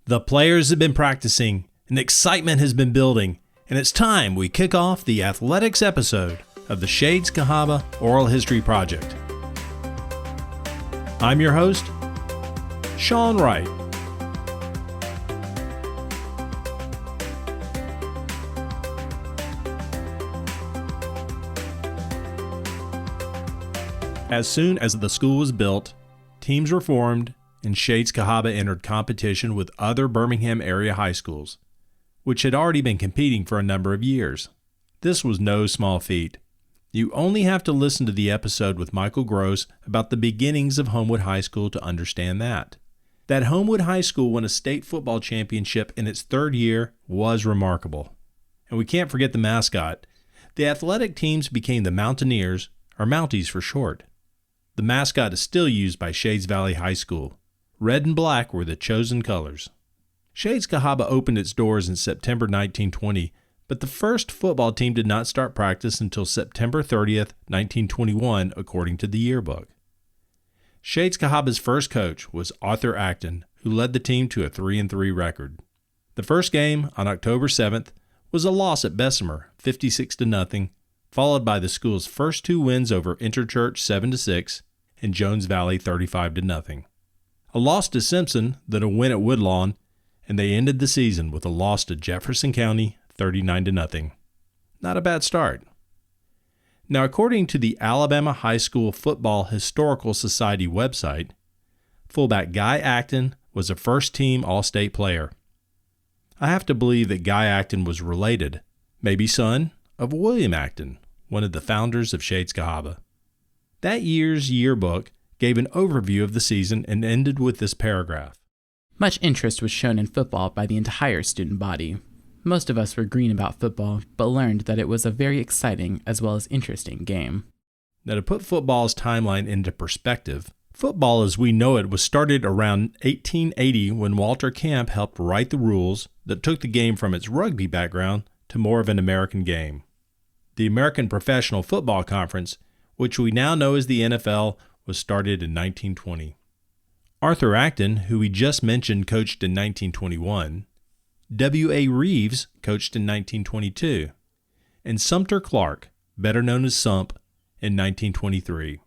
The players have been practicing, and excitement has been building, and it's time we kick off the athletics episode of the Shades Cahaba Oral History Project. I'm your host, Sean Wright. As soon as the school was built, teams were formed, and Shades Cahaba entered competition with other Birmingham area high schools, which had already been competing for a number of years. This was no small feat. You only have to listen to the episode with Michael Gross about the beginnings of Homewood High School to understand that. That Homewood High School won a state football championship in its third year was remarkable. And we can't forget the mascot. The athletic teams became the Mountaineers, or Mounties for short. The mascot is still used by Shades Valley High School. Red and black were the chosen colors. Shades Cahaba opened its doors in September 1920, but the first football team did not start practice until September 30th, 1921, according to the yearbook. Shades Cahaba's first coach was Arthur Acton, who led the team to a 3-3 record. The first game, on October 7th, was a loss at Bessemer, 56-0, followed by the school's first two wins over Interchurch 7-6 and Jones Valley 35-0. A loss to Simpson, then a win at Woodlawn, and they ended the season with a loss to Jefferson County 39-0. Not a bad start. Now, according to the Alabama High School Football Historical Society website, fullback Guy Acton was a first-team All-State player. I have to believe that Guy Acton was related, maybe son, of William Acton, one of the founders of Shades Cahaba. That year's yearbook gave an overview of the season and ended with this paragraph. Much interest was shown in football by the entire student body. Most of us were green about football, but learned that it was a very exciting as well as interesting game. Now, to put football's timeline into perspective, football as we know it was started around 1880 when Walter Camp helped write the rules that took the game from its rugby background to more of an American game. The American Professional Football Conference, which we now know as the NFL, was started in 1920. Arthur Acton, who we just mentioned, coached in 1921. W.A. Reeves coached in 1922. And Sumter Clark, better known as Sump, in 1923.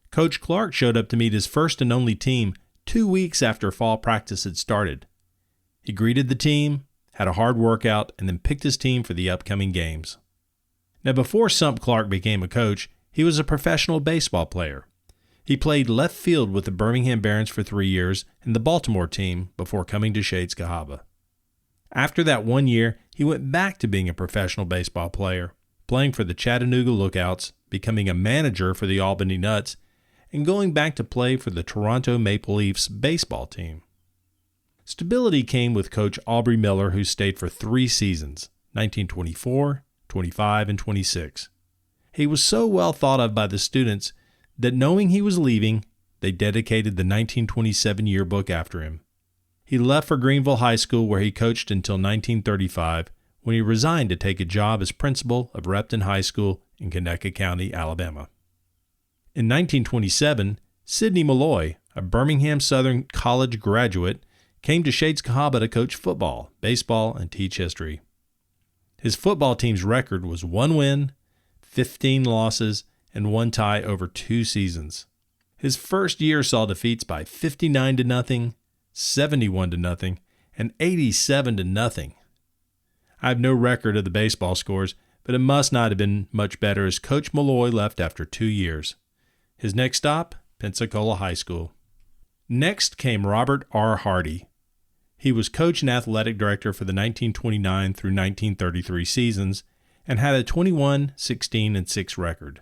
Coach Clark showed up to meet his first and only team 2 weeks after fall practice had started. He greeted the team, had a hard workout, and then picked his team for the upcoming games. Now, before Sump Clark became a coach, he was a professional baseball player. He played left field with the Birmingham Barons for 3 years and the Baltimore team before coming to Shades Cahaba. After that 1 year, he went back to being a professional baseball player, playing for the Chattanooga Lookouts, becoming a manager for the Albany Nuts, and going back to play for the Toronto Maple Leafs baseball team. Stability came with Coach Aubrey Miller, who stayed for 3 seasons, 1924, 25, and 26. He was so well thought of by the students that knowing he was leaving, they dedicated the 1927 yearbook after him. He left for Greenville High School, where he coached until 1935, when he resigned to take a job as principal of Repton High School in Conecuh County, Alabama. In 1927, Sidney Malloy, a Birmingham Southern College graduate, came to Shades Cahaba to coach football, baseball, and teach history. His football team's record was 1 win, 15 losses, and 1 tie over 2 seasons. His first year saw defeats by 59-0, 71-0, and 87-0. I have no record of the baseball scores, but it must not have been much better as Coach Malloy left after 2 years. His next stop, Pensacola High School. Next came Robert R. Hardy. He was coach and athletic director for the 1929 through 1933 seasons and had a 21, 16, and 6 record.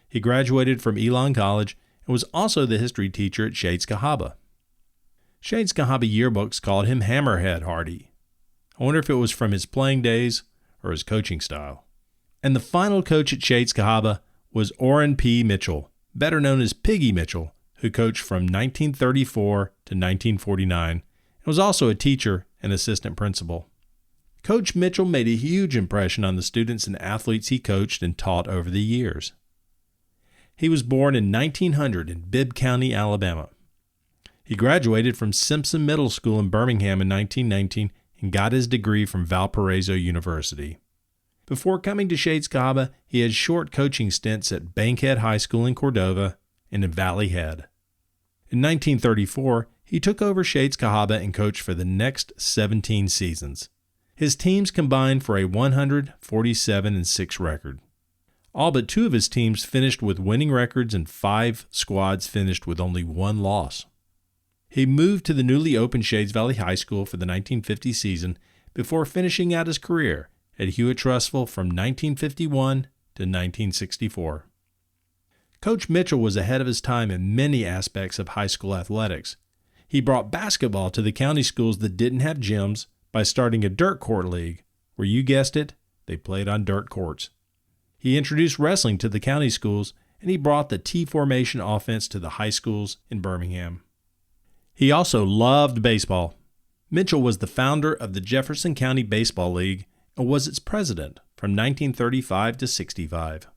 He graduated from Elon College and was also the history teacher at Shades Cahaba. Shades Cahaba yearbooks called him Hammerhead Hardy. I wonder if it was from his playing days or his coaching style. And the final coach at Shades Cahaba was Orrin P. Mitchell, better known as Piggy Mitchell, who coached from 1934 to 1949 and was also a teacher and assistant principal. Coach Mitchell made a huge impression on the students and athletes he coached and taught over the years. He was born in 1900 in Bibb County, Alabama. He graduated from Simpson Middle School in Birmingham in 1919 and got his degree from Valparaiso University. Before coming to Shades Cahaba, he had short coaching stints at Bankhead High School in Cordova and in Valley Head. In 1934, he took over Shades Cahaba and coached for the next 17 seasons. His teams combined for a 147-6 record. All but 2 of his teams finished with winning records and 5 squads finished with only 1 loss. He moved to the newly opened Shades Valley High School for the 1950 season before finishing out his career at Hewitt-Trussville from 1951 to 1964. Coach Mitchell was ahead of his time in many aspects of high school athletics. He brought basketball to the county schools that didn't have gyms by starting a dirt court league, where you guessed it, they played on dirt courts. He introduced wrestling to the county schools, and he brought the T-formation offense to the high schools in Birmingham. He also loved baseball. Mitchell was the founder of the Jefferson County Baseball League and was its president from 1935 to 65.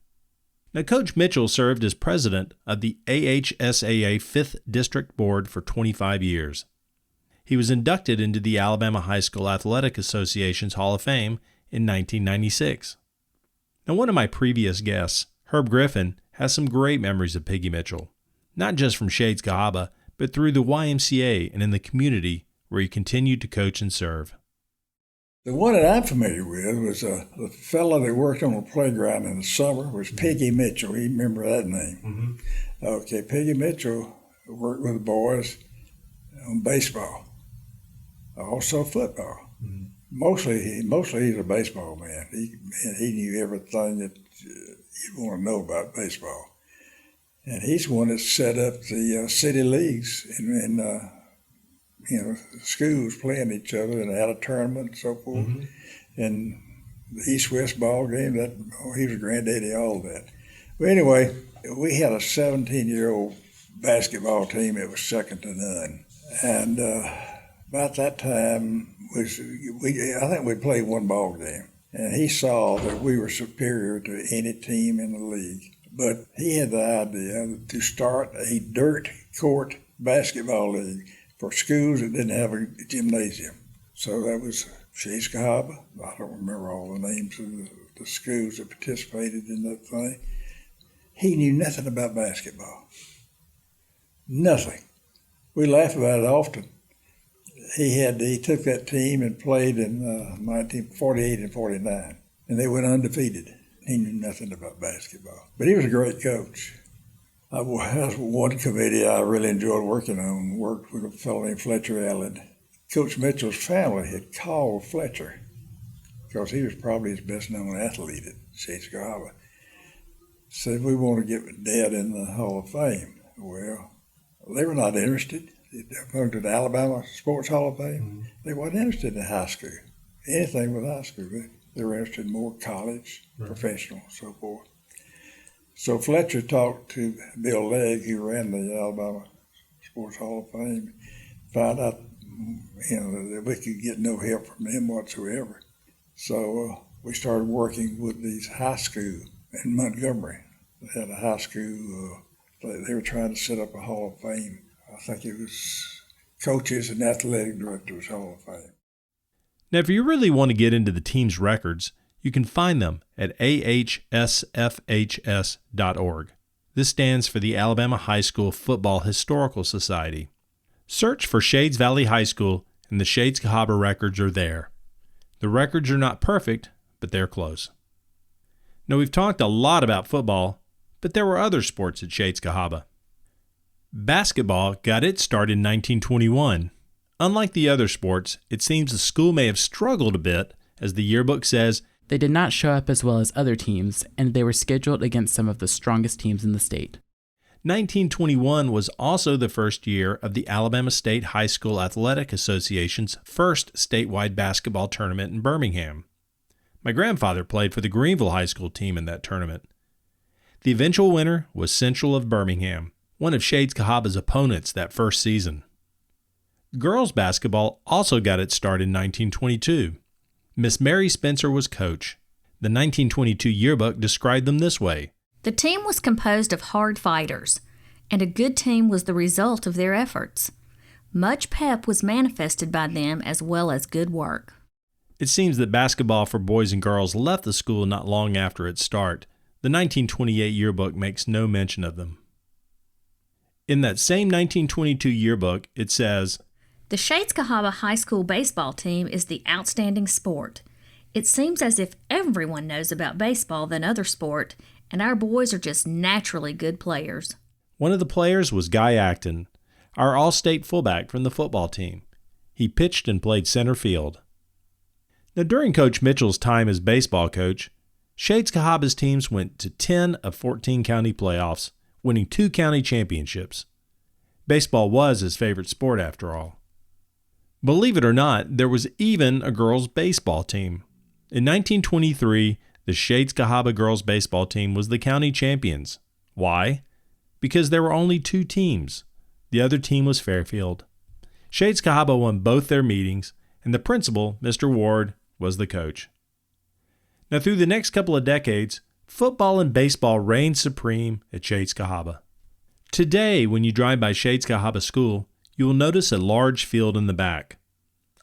Now, Coach Mitchell served as president of the AHSAA 5th District Board for 25 years. He was inducted into the Alabama High School Athletic Association's Hall of Fame in 1996. Now, one of my previous guests, Herb Griffin, has some great memories of Piggy Mitchell, not just from Shades Cahaba, but through the YMCA and in the community where he continued to coach and serve. The one that I'm familiar with was the fellow that worked on the playground in the summer was Piggy Mitchell. You remember that name? Mm-hmm. Okay, Piggy Mitchell worked with the boys on baseball, also football. Mm-hmm. Mostly he's a baseball man. He knew everything that you'd want to know about baseball. And he's the one that set up the city leagues and schools playing each other and had a tournament and so forth. Mm-hmm. And the East-West ball game, he was granddaddy of all of that. But anyway, we had a 17-year-old basketball team that was second to none. And about that time, I think we played one ball game. And he saw that we were superior to any team in the league. But he had the idea to start a dirt court basketball league for schools that didn't have a gymnasium. So that was Shades Cahaba. I don't remember all the names of the schools that participated in that thing. He knew nothing about basketball. Nothing. We laugh about it often. He took that team and played in 1948 and 49, and they went undefeated. He knew nothing about basketball, but he was a great coach. That was one committee I really enjoyed working on, worked with a fellow named Fletcher Allen. Coach Mitchell's family had called Fletcher because he was probably his best-known athlete at Shades Cahaba. Said, we want to get Dad in the Hall of Fame. Well, they were not interested. They went to the Alabama Sports Hall of Fame. Mm-hmm. They weren't interested in high school, anything with high school. They were interested in more college, right, professional, so forth. So Fletcher talked to Bill Legg, who ran the Alabama Sports Hall of Fame, found out, that we could get no help from him whatsoever. So we started working with these high schools in Montgomery. They had a high school. They were trying to set up a Hall of Fame. I think it was coaches and athletic directors Hall of Fame. Now, if you really want to get into the team's records, you can find them at ahsfhs.org. This stands for the Alabama High School Football Historical Society. Search for Shades Valley High School, and the Shades Cahaba records are there. The records are not perfect, but they're close. Now, we've talked a lot about football, but there were other sports at Shades Cahaba. Basketball got its start in 1921. Unlike the other sports, it seems the school may have struggled a bit, as the yearbook says, they did not show up as well as other teams, and they were scheduled against some of the strongest teams in the state. 1921 was also the first year of the Alabama State High School Athletic Association's first statewide basketball tournament in Birmingham. My grandfather played for the Greenville High School team in that tournament. The eventual winner was Central of Birmingham, one of Shades Cahaba's opponents that first season. Girls basketball also got its start in 1922. Miss Mary Spencer was coach. The 1922 yearbook described them this way. The team was composed of hard fighters, and a good team was the result of their efforts. Much pep was manifested by them as well as good work. It seems that basketball for boys and girls left the school not long after its start. The 1928 yearbook makes no mention of them. In that same 1922 yearbook, it says, The Shades Cahaba High School baseball team is the outstanding sport. It seems as if everyone knows about baseball than other sport, and our boys are just naturally good players. One of the players was Guy Acton, our all-state fullback from the football team. He pitched and played center field. Now, during Coach Mitchell's time as baseball coach, Shades Cahaba's teams went to 10 of 14 county playoffs, winning 2 county championships. Baseball was his favorite sport after all. Believe it or not, there was even a girls' baseball team. In 1923, the Shades Cahaba girls' baseball team was the county champions. Why? Because there were only 2 teams. The other team was Fairfield. Shades Cahaba won both their meetings, and the principal, Mr. Ward, was the coach. Now, through the next couple of decades, football and baseball reigned supreme at Shades Cahaba. Today, when you drive by Shades Cahaba School, you will notice a large field in the back.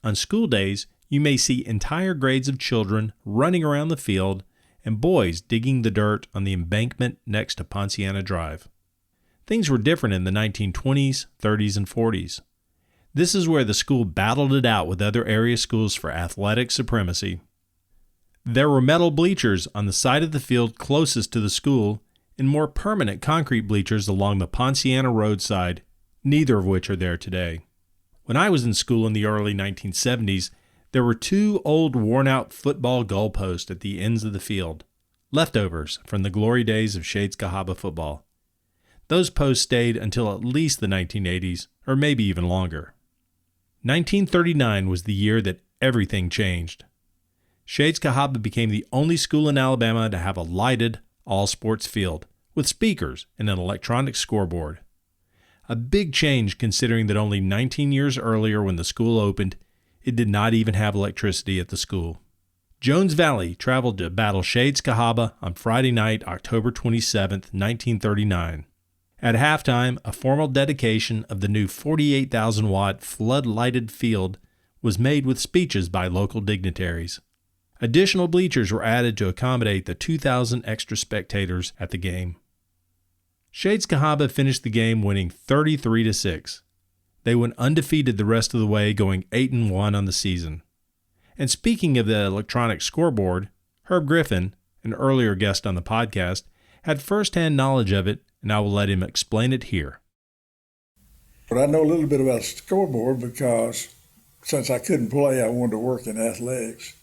On school days, you may see entire grades of children running around the field and boys digging the dirt on the embankment next to Ponciana Drive. Things were different in the 1920s, 30s, and 40s. This is where the school battled it out with other area schools for athletic supremacy. There were metal bleachers on the side of the field closest to the school and more permanent concrete bleachers along the Ponciana roadside, neither of which are there today. When I was in school in the early 1970s, there were 2 old worn-out football goalposts at the ends of the field, leftovers from the glory days of Shades Cahaba football. Those posts stayed until at least the 1980s, or maybe even longer. 1939 was the year that everything changed. Shades Cahaba became the only school in Alabama to have a lighted, all-sports field, with speakers and an electronic scoreboard. A big change considering that only 19 years earlier when the school opened, it did not even have electricity at the school. Jones Valley traveled to battle Shades Cahaba on Friday night, October 27, 1939. At halftime, a formal dedication of the new 48,000-watt flood-lighted field was made with speeches by local dignitaries. Additional bleachers were added to accommodate the 2,000 extra spectators at the game. Shades Cahaba finished the game winning 33-6. They went undefeated the rest of the way, going 8-1 on the season. And speaking of the electronic scoreboard, Herb Griffin, an earlier guest on the podcast, had first-hand knowledge of it, and I will let him explain it here. But I know a little bit about the scoreboard because since I couldn't play, I wanted to work in athletics.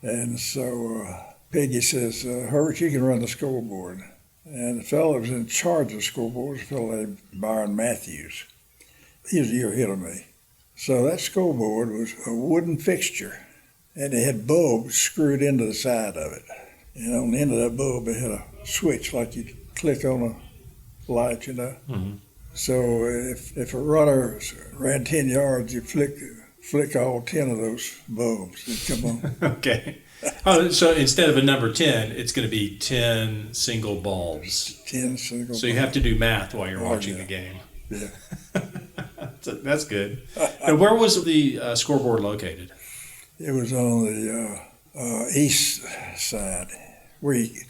And so Peggy says, Herbert, you can run the scoreboard. And the fellow that was in charge of the scoreboard was a fellow named Byron Matthews. He was a year ahead of me. So that scoreboard was a wooden fixture, and it had bulbs screwed into the side of it. And on the end of that bulb, it had a switch like you'd click on a light, you know. Mm-hmm. So if a runner ran 10 yards, you flick all 10 of those bulbs and come on. Okay. Oh, so instead of a number 10, it's going to be 10 single bulbs. 10 single bulbs. So you have to do math while you're watching the game. Yeah. That's good. And where was the scoreboard located? It was on the east side, where you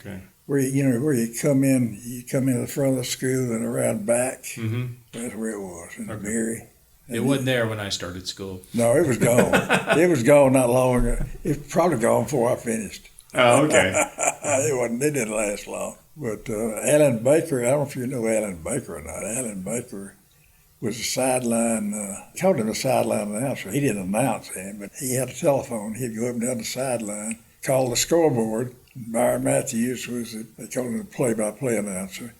come in the front of the school and around back. Mm-hmm. That's where it was in the Berry. It wasn't there when I started school. No, it was gone. It was gone not long ago. It was probably gone before I finished. Oh, okay. It didn't last long. But Alan Baker, I don't know if you know Alan Baker or not. Alan Baker was a sideline, called him a sideline announcer. He didn't announce him, but he had a telephone. He'd go up and down the sideline, call the scoreboard. Byron Matthews they called him the play-by-play announcer.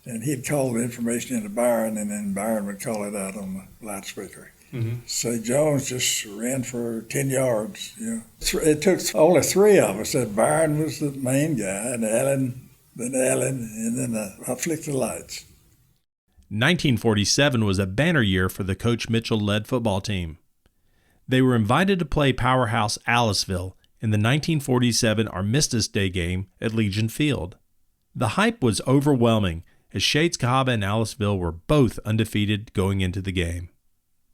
And he'd call the information into Byron, and then Byron would call it out on the loudspeaker. Mm-hmm. So Jones just ran for 10 yards. You know, it took only 3 of us. That Byron was the main guy, and Alan, and then I flicked the lights. 1947 was a banner year for the Coach Mitchell-led football team. They were invited to play powerhouse Aliceville in the 1947 Armistice Day game at Legion Field. The hype was overwhelming, as Shades Cahaba and Aliceville were both undefeated going into the game.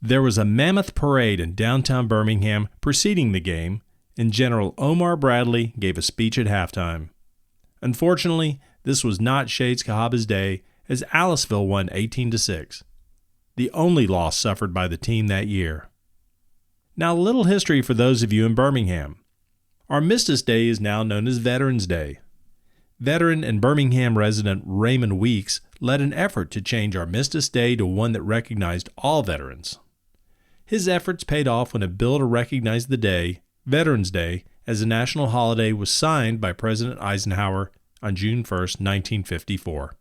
There was a mammoth parade in downtown Birmingham preceding the game, and General Omar Bradley gave a speech at halftime. Unfortunately, this was not Shades Cahaba's day, as Aliceville won 18-6, the only loss suffered by the team that year. Now, a little history for those of you in Birmingham. Armistice Day is now known as Veterans Day. Veteran and Birmingham resident Raymond Weeks led an effort to change Armistice Day to one that recognized all veterans. His efforts paid off when a bill to recognize the day, Veterans Day, as a national holiday was signed by President Eisenhower on June 1, 1954.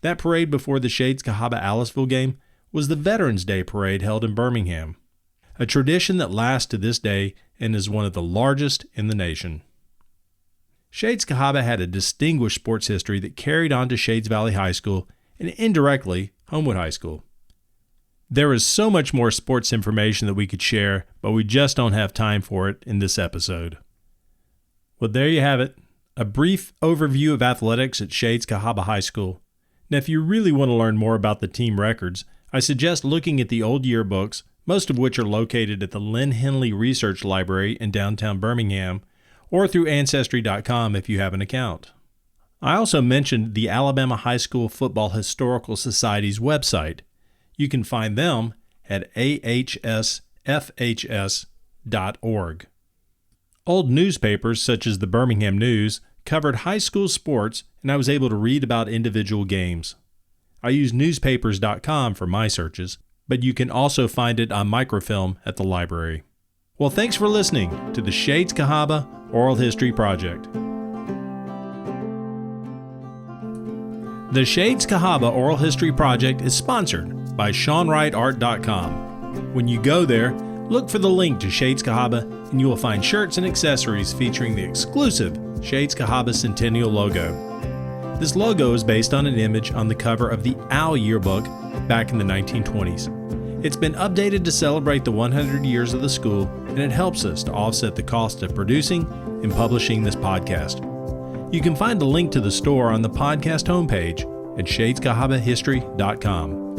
That parade before the Shades Cahaba Aliceville game was the Veterans Day parade held in Birmingham, a tradition that lasts to this day and is one of the largest in the nation. Shades Cahaba had a distinguished sports history that carried on to Shades Valley High School and indirectly Homewood High School. There is so much more sports information that we could share, but we just don't have time for it in this episode. Well, there you have it, a brief overview of athletics at Shades Cahaba High School. Now, if you really want to learn more about the team records, I suggest looking at the old yearbooks, most of which are located at the Lynn Henley Research Library in downtown Birmingham, or through Ancestry.com if you have an account. I also mentioned the Alabama High School Football Historical Society's website. You can find them at ahsfhs.org. Old newspapers such as the Birmingham News covered high school sports, and I was able to read about individual games. I use newspapers.com for my searches, but you can also find it on microfilm at the library. Well, thanks for listening to the Shades Cahaba Oral History Project. The Shades Cahaba Oral History Project is sponsored by SeanWrightArt.com. When you go there, look for the link to Shades Cahaba and you will find shirts and accessories featuring the exclusive Shades Cahaba Centennial logo. This logo is based on an image on the cover of the OWL yearbook back in the 1920s. It's been updated to celebrate the 100 years of the school, and it helps us to offset the cost of producing and publishing this podcast. You can find a link to the store on the podcast homepage at shadescahabahistory.com.